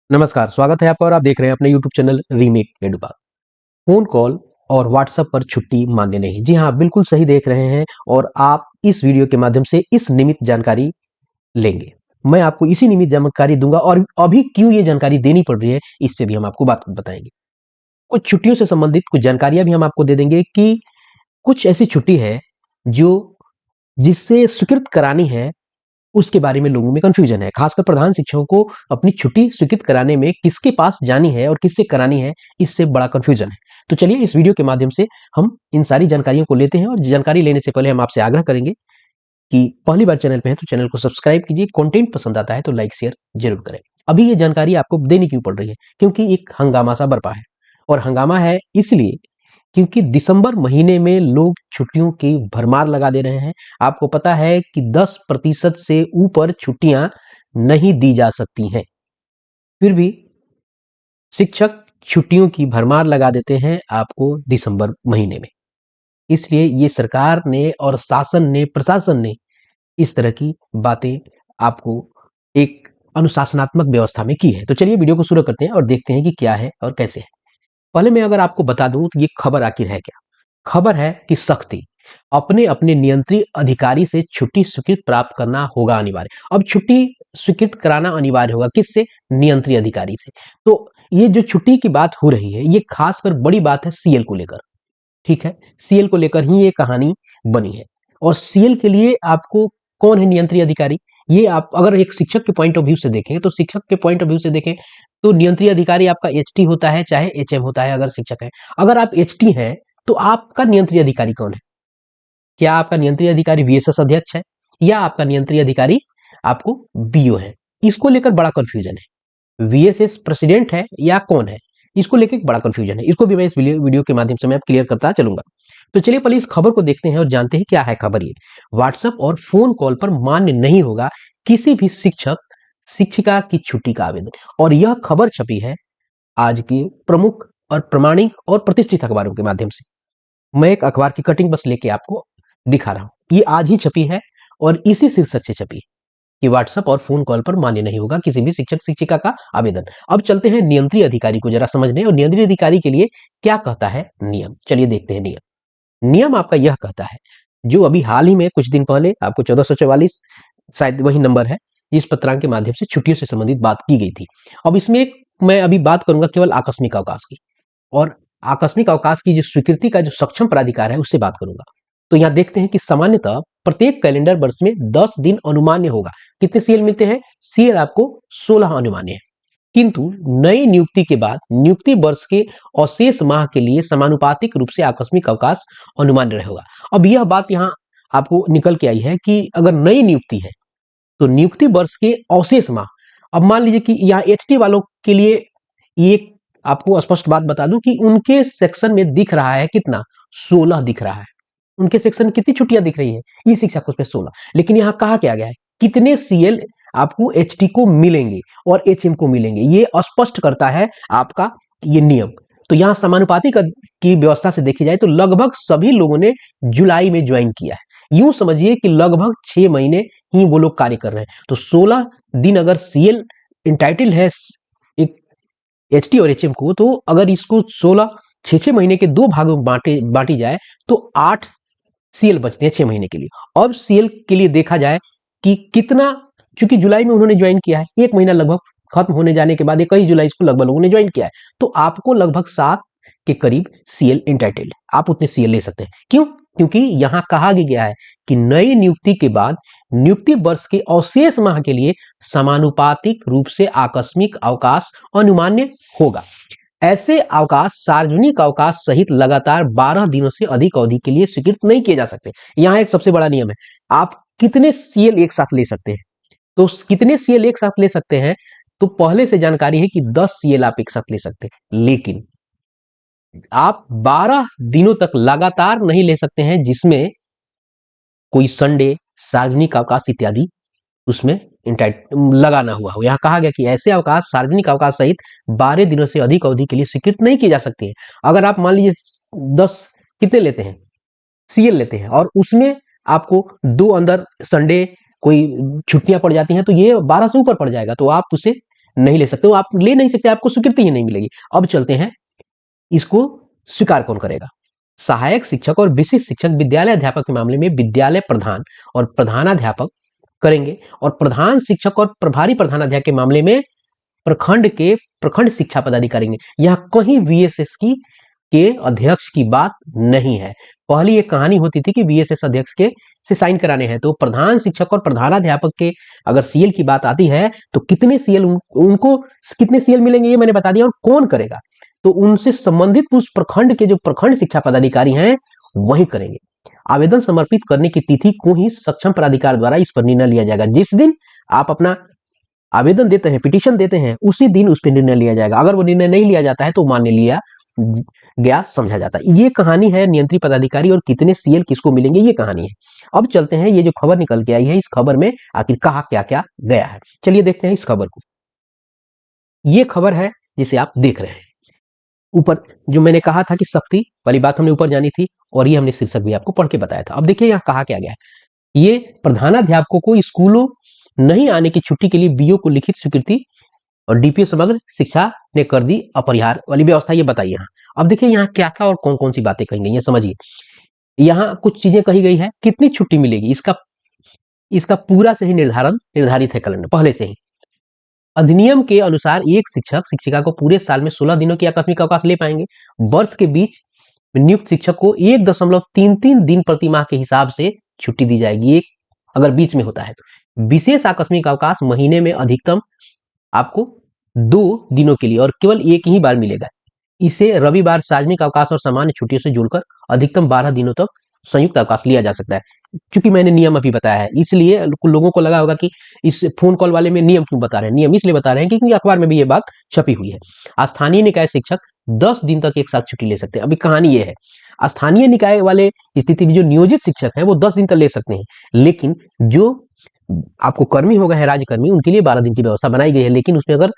नमस्कार, स्वागत है आपका और आप देख रहे हैं अपने YouTube चैनल रीमेक एडुबाग। फोन कॉल और व्हाट्सएप पर छुट्टी मान्य नहीं। जी हाँ, बिल्कुल सही देख रहे हैं और आप इस वीडियो के माध्यम से इस निमित जानकारी लेंगे। मैं आपको इसी निमित जानकारी दूंगा और अभी क्यों ये जानकारी देनी पड़ रही है, इस पे भी हम आपको बात बताएंगे। कुछ छुट्टियों से संबंधित कुछ जानकारियां भी हम आपको दे देंगे कि कुछ ऐसी छुट्टी है जो जिससे स्वीकृत करानी है, उसके बारे में लोगों में कंफ्यूजन है। खासकर प्रधान शिक्षकों को अपनी छुट्टी स्वीकृत कराने में किसके पास जानी है और किससे करानी है, इससे बड़ा कंफ्यूजन है। तो चलिए इस वीडियो के माध्यम से हम इन सारी जानकारियों को लेते हैं और जानकारी लेने से पहले हम आपसे आग्रह करेंगे कि पहली बार चैनल पे हैं तो चैनल को सब्सक्राइब कीजिए, कंटेंट पसंद आता है तो लाइक शेयर जरूर करें। अभी ये जानकारी आपको देनी क्यों पड़ रही है? क्योंकि एक हंगामा सा बरपा है और हंगामा है इसलिए क्योंकि दिसंबर महीने में लोग छुट्टियों की भरमार लगा दे रहे हैं। आपको पता है कि 10% से ऊपर छुट्टियां नहीं दी जा सकती हैं, फिर भी शिक्षक छुट्टियों की भरमार लगा देते हैं आपको दिसंबर महीने में। इसलिए ये सरकार ने और शासन ने, प्रशासन ने इस तरह की बातें आपको एक अनुशासनात्मक व्यवस्था में की है। तो चलिए वीडियो को शुरू करते हैं और देखते हैं कि क्या है और कैसे है। पहले मैं अगर आपको बता दूं तो ये खबर आखिर है क्या? खबर है कि सख्ती, अपने अपने नियंत्रित अधिकारी से छुट्टी स्वीकृत प्राप्त करना होगा अनिवार्य। अब छुट्टी स्वीकृत कराना अनिवार्य होगा किससे? नियंत्रित अधिकारी से। तो ये जो छुट्टी की बात हो रही है, ये खासकर बड़ी बात है सीएल को लेकर। ठीक है, सीएल को लेकर ही ये कहानी बनी है। और सीएल के लिए आपको कौन है नियंत्रित अधिकारी? ये आप अगर एक शिक्षक के पॉइंट ऑफ व्यू से देखें तो शिक्षक के पॉइंट ऑफ व्यू से देखें तो नियंत्रित अधिकारी आपका एचटी होता है चाहे एचएम होता है अगर शिक्षक है। अगर आप एचटी हैं तो आपका नियंत्रित अधिकारी कौन है? क्या आपका नियंत्रित अधिकारी वीएसएस अध्यक्ष है या आपका नियंत्रित अधिकारी आपको बीओ है? इसको लेकर बड़ा कंफ्यूजन है। वीएसएस प्रेसिडेंट है या कौन है, इसको लेकर बड़ा कंफ्यूजन है। इसको भी मैं इस वीडियो के माध्यम से मैं क्लियर करता चलूंगा। तो चलिए पहले इस खबर को देखते हैं और जानते हैं क्या है खबर। ये व्हाट्सएप और फोन कॉल पर मान्य नहीं होगा किसी भी शिक्षक शिक्षिका की छुट्टी का आवेदन। और यह खबर छपी है आज की प्रमुख और प्रमाणिक और प्रतिष्ठित अखबारों के माध्यम से। मैं एक अखबार की कटिंग बस लेके आपको दिखा रहा हूं। ये आज ही छपी है और इसी शीर्षक से छपी है कि व्हाट्सएप और फोन कॉल पर मान्य नहीं होगा किसी भी शिक्षक शिक्षिका का आवेदन। अब चलते हैं नियंत्रित अधिकारी को जरा समझने और नियंत्रित अधिकारी के लिए क्या कहता है नियम। चलिए देखते हैं नियम। नियम आपका यह कहता है, जो अभी हाल ही में कुछ दिन पहले आपको 1444 शायद वही नंबर है, इस पत्रांक के माध्यम से छुट्टियों से संबंधित बात की गई थी। अब इसमें मैं अभी बात करूंगा केवल आकस्मिक अवकाश की, और आकस्मिक अवकाश की जो स्वीकृति का जो सक्षम प्राधिकार है उससे बात करूंगा। तो यहाँ देखते हैं कि सामान्यतः प्रत्येक कैलेंडर वर्ष में 10 दिन अनुमान्य होगा। कितने सीएल मिलते हैं? सीएल आपको 16 अनुमान्य है। किंतु नई नियुक्ति के बाद नियुक्ति वर्ष के अशेष माह के लिए समानुपातिक रूप से आकस्मिक अवकाश अनुमान्य रहेगा। अब यह बात यहाँ आपको निकल के आई है कि अगर नई नियुक्ति है तो नियुक्ति वर्ष के अवशेष माह, अब मान लीजिए कि यहाँ एचटी वालों के लिए ये आपको स्पष्ट बात बता दूं कि उनके सेक्शन में दिख रहा है कितना? 16 दिख रहा है। उनके सेक्शन में कितनी छुट्टियां दिख रही है? ई शिक्षा कोष पे 16। लेकिन यहाँ कहा क्या गया है कितने सीएल आपको एचटी को मिलेंगे और एचएम को मिलेंगे, ये स्पष्ट करता है आपका ये नियम। तो यहाँ समानुपातिक की व्यवस्था से देखी जाए तो लगभग सभी लोगों ने जुलाई में ज्वाइन किया है। यूं समझिए कि लगभग 6 महीने ही वो लोग कार्य कर रहे हैं। तो 16 दिन अगर सीएल इंटाइटल है एक एचटी और एचएम को, तो अगर इसको 16 6 महीने के दो भागों में बांटी जाए तो 8 सीएल बचते हैं 6 महीने के लिए। अब सीएल के लिए देखा जाए कि कितना, चूंकि जुलाई में उन्होंने ज्वाइन किया है, एक महीना लगभग खत्म होने जाने के बाद 21 जुलाई को लगभग लोगों ने ज्वाइन किया है, तो आपको लगभग 7 के करीब सीएल इंटाइटल्ड, आप उतने सीएल ले सकते हैं। क्यों? क्योंकि यहां कहा गया है कि नई नियुक्ति के बाद नियुक्ति वर्ष के अवशेष माह के लिए समानुपातिक रूप से आकस्मिक अवकाश अनुमान्य होगा। ऐसे अवकाश सार्वजनिक अवकाश सहित लगातार 12 दिनों से अधिक अवधि के लिए स्वीकृत नहीं किए जा सकते। यहाँ एक सबसे बड़ा नियम है, आप कितने सीएल एक साथ ले सकते हैं? तो कितने सीएल एक साथ ले सकते हैं? तो पहले से जानकारी है कि 10 सीएल आप एक साथ ले सकते हैं, लेकिन आप 12 दिनों तक लगातार नहीं ले सकते हैं, जिसमें कोई संडे, सार्वजनिक अवकाश इत्यादि उसमें लगाना हुआ हो। यहाँ कहा गया कि ऐसे अवकाश सार्वजनिक अवकाश सहित 12 दिनों से अधिक अवधि के लिए स्वीकृत नहीं किए जा सकते हैं। अगर आप मान लीजिए 10 कितने लेते हैं सीएल लेते हैं और उसमें आपको 2 अंदर संडे कोई छुट्टियां पड़ जाती हैं तो ये 12 से ऊपर पड़ जाएगा, तो आप उसे नहीं ले सकते हो, आप ले नहीं सकते, आपको स्वीकृति ही नहीं मिलेगी। अब चलते हैं, इसको स्वीकार कौन करेगा। सहायक शिक्षक और विशिष्ट शिक्षक विद्यालय अध्यापक के मामले में विद्यालय प्रधान और प्रधानाध्यापक करेंगे, और प्रधान शिक्षक और प्रभारी प्रधानाध्यापक के मामले में प्रखंड शिक्षा पदाधिकारी करेंगे। यहां कहीं वीएसएस के अध्यक्ष की बात नहीं है। पहली एक कहानी होती थी कि वीएसएस अध्यक्ष के से साइन कराने हैं, तो प्रधान शिक्षक और प्रधानाध्यापक के अगर सीएल की बात आती है तो कितने सीएल उनको कितने सीएल मिलेंगे ये मैंने बता दिया, और कौन करेगा तो उनसे संबंधित उस प्रखंड के जो प्रखंड शिक्षा पदाधिकारी हैं वही करेंगे। आवेदन समर्पित करने की तिथि को ही सक्षम प्राधिकार द्वारा इस पर निर्णय लिया जाएगा। जिस दिन आप अपना आवेदन देते हैं, पिटीशन देते हैं, उसी दिन उस पर निर्णय लिया जाएगा। अगर वो निर्णय नहीं लिया जाता है तो मान्य लिया गया समझा जाता है। ये कहानी है नियंत्रित पदाधिकारी और कितने सीएल किसको मिलेंगे, ये कहानी है। अब चलते हैं, ये जो खबर निकल के आई है, इस खबर में आखिर कहा क्या क्या गया है, चलिए देखते हैं इस खबर को। ये खबर है जिसे आप देख रहे हैं ऊपर, जो मैंने कहा था कि सख्ती वाली बात हमने ऊपर जानी थी, और ये हमने शीर्षक भी आपको पढ़ के बताया था। अब देखिए यहाँ कहा क्या गया है। ये प्रधानाध्यापकों को स्कूलों नहीं आने की छुट्टी के लिए बीओ को लिखित स्वीकृति और डीपीओ समग्र शिक्षा ने कर दी अपरिहार्य वाली व्यवस्था, ये बताइए। यहाँ अब देखिए यहाँ क्या क्या और कौन कौन सी बातें कही गई हैं, समझिए। यहाँ कुछ चीजें कही गई है, कितनी छुट्टी मिलेगी इसका पूरा से ही निर्धारित है कैलेंडर पहले से ही। अधिनियम के अनुसार एक शिक्षक शिक्षिका को पूरे साल में 16 दिनों की आकस्मिक अवकाश ले पाएंगे। वर्ष के बीच में नियुक्त शिक्षक को 1.33 दिन प्रति माह के हिसाब से छुट्टी दी जाएगी, एक अगर बीच में होता है तो। विशेष आकस्मिक अवकाश महीने में अधिकतम आपको 2 दिनों के लिए और केवल एक ही बार मिलेगा। इसे रविवार, सार्वजनिक अवकाश और सामान्य छुट्टियों से जोड़कर अधिकतम 12 दिनों तक संयुक्त अवकाश लिया जा सकता है। क्योंकि मैंने नियम अभी बताया है, इसलिए लोगों को लगा होगा कि इस फोन कॉल वाले में नियम क्यों बता रहे हैं। नियम इसलिए बता रहे हैं क्योंकि अखबार में भी ये बात छपी हुई है। स्थानीय निकाय शिक्षक 10 दिन तक एक साथ छुट्टी ले सकते हैं। अभी कहानी ये है, स्थानीय निकाय वाले स्थिति में जो नियोजित शिक्षक हैं वो 10 दिन तक ले सकते हैं, लेकिन जो आपको कर्मी हो गए हैं, राज्यकर्मी, उनके लिए 12 दिन की व्यवस्था बनाई गई है। लेकिन उसमें अगर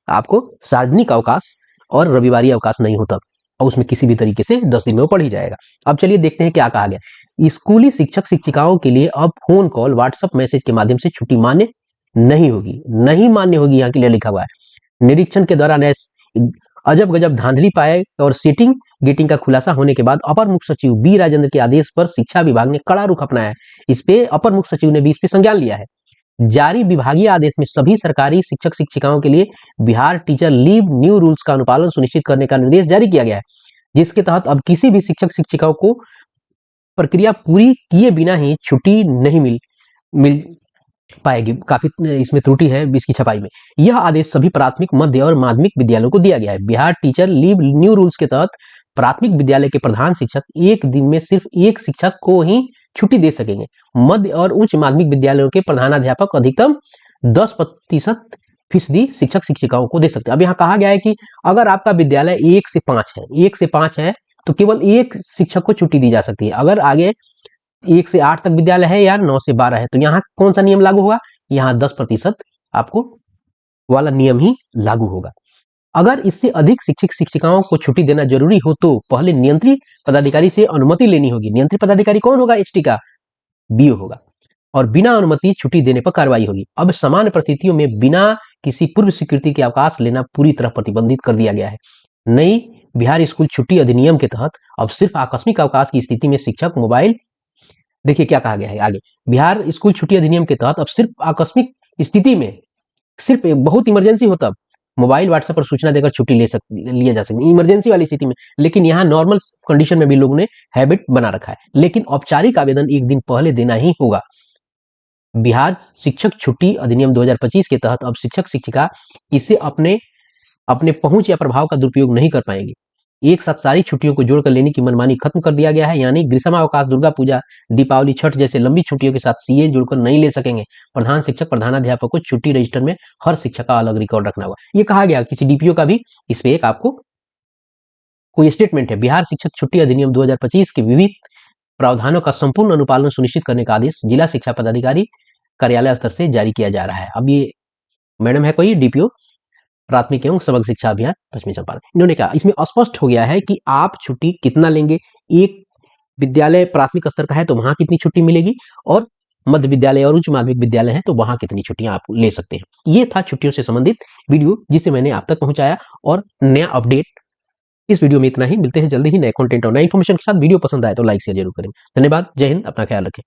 आपको सार्वजनिक अवकाश और रविवारी अवकाश नहीं होता, और उसमें किसी भी तरीके से 10 दिन में वो पढ़ ही जाएगा। अब चलिए देखते हैं क्या कहा गया। स्कूली शिक्षक शिक्षिकाओं के लिए अब फोन कॉल, व्हाट्सएप मैसेज के माध्यम से छुट्टी मान्य नहीं होगी, नहीं मान्य होगी, यहाँ के लिए लिखा हुआ है। निरीक्षण के दौरान अजब गजब धांधली पाए और सेटिंग गेटिंग का खुलासा होने के बाद अपर मुख्य सचिव बी राजेंद्र के आदेश पर शिक्षा विभाग ने कड़ा रुख अपनाया है। इस पे अपर मुख्य सचिव ने भी इस पे संज्ञान लिया है। जारी विभागीय आदेश में सभी सरकारी शिक्षक शिक्षिकाओं के लिए Bihar teacher leave new rules का अनुपालन सुनिश्चित करने का निर्देश जारी किया गया है, जिसके तहत अब किसी भी शिक्षक शिक्षिकाओं को प्रक्रिया पूरी किए बिना ही छुट्टी नहीं मिल पाएगी। काफी इसमें त्रुटि है इसकी छपाई में। यह आदेश सभी प्राथमिक, मध्य और माध्यमिक विद्यालयों को दिया गया है। Bihar teacher leave new rules के तहत प्राथमिक विद्यालय के प्रधान शिक्षक एक दिन में सिर्फ एक शिक्षक को ही छुट्टी दे सकेंगे। मध्य और उच्च माध्यमिक विद्यालयों के प्रधानाध्यापक अधिकतम 10% शिक्षक शिक्षिकाओं को दे सकते हैं। अब यहाँ कहा गया है कि अगर आपका विद्यालय 1 से 5 है तो केवल एक शिक्षक को छुट्टी दी जा सकती है। अगर आगे 1 से 8 तक विद्यालय है या 9 से 12 है तो यहाँ कौन सा नियम लागू होगा, यहाँ 10% आपको वाला नियम ही लागू होगा। अगर इससे अधिक शिक्षक शिक्षिकाओं को छुट्टी देना जरूरी हो तो पहले नियंत्रित पदाधिकारी से अनुमति लेनी होगी। नियंत्रित पदाधिकारी कौन होगा, एचटी का बीओ होगा, और बिना अनुमति छुट्टी देने पर कार्रवाई होगी। अब सामान्य परिस्थितियों में बिना किसी पूर्व स्वीकृति के अवकाश लेना पूरी तरह प्रतिबंधित कर दिया गया है। नई बिहार स्कूल छुट्टी अधिनियम के तहत अब सिर्फ आकस्मिक अवकाश की स्थिति में शिक्षक मोबाइल, देखिए क्या कहा गया है आगे, बिहार स्कूल छुट्टी अधिनियम के तहत अब सिर्फ आकस्मिक स्थिति में, सिर्फ बहुत इमरजेंसी हो तब मोबाइल व्हाट्सएप पर सूचना देकर छुट्टी लिया जा सकती है, इमरजेंसी वाली स्थिति में। लेकिन यहाँ नॉर्मल कंडीशन में भी लोगों ने हैबिट बना रखा है, लेकिन औपचारिक आवेदन एक दिन पहले देना ही होगा। बिहार शिक्षक छुट्टी अधिनियम 2025 के तहत अब शिक्षक शिक्षिका इसे अपने पहुंच या प्रभाव का दुरुपयोग नहीं कर पाएंगे। एक साथ सारी छुट्टियों को जोड़कर लेने की मनमानी खत्म कर दिया गया है, यानी ग्रीष्मावकाश, दुर्गा पूजा, दीपावली, छठ जैसे लंबी छुट्टियों के साथ सीए जुड़कर नहीं ले सकेंगे। प्रधान शिक्षक, प्रधानाध्यापक को छुट्टी रजिस्टर में हर शिक्षक का अलग रिकॉर्ड रखना होगा। ये कहा गया किसी डीपीओ का भी इस पे एक आपको कोई स्टेटमेंट है। बिहार शिक्षक छुट्टी अधिनियम 2025 के विविध प्रावधानों का संपूर्ण अनुपालन सुनिश्चित करने का आदेश जिला शिक्षा पदाधिकारी कार्यालय स्तर से जारी किया जा रहा है। अब ये मैडम है कोई डीपीओ, प्राथमिक एवं समग्र शिक्षा अभियान पश्चिमी चंपारण, इन्होंने कहा इसमें स्पष्ट हो गया है कि आप छुट्टी कितना लेंगे। एक विद्यालय प्राथमिक स्तर का है तो वहां कितनी छुट्टी मिलेगी, और मध्य विद्यालय और उच्च माध्यमिक विद्यालय हैं तो वहां कितनी छुट्टियां आप ले सकते हैं। ये था छुट्टियों से संबंधित वीडियो जिसे मैंने आप तक पहुंचाया और नया अपडेट। इस वीडियो में इतना ही। मिलते हैं जल्दी ही नए कंटेंट और नई इन्फॉर्मेशन के साथ। वीडियो पसंद आए तो लाइक शेयर जरूर करें। धन्यवाद। जय हिंद। अपना ख्याल रखें।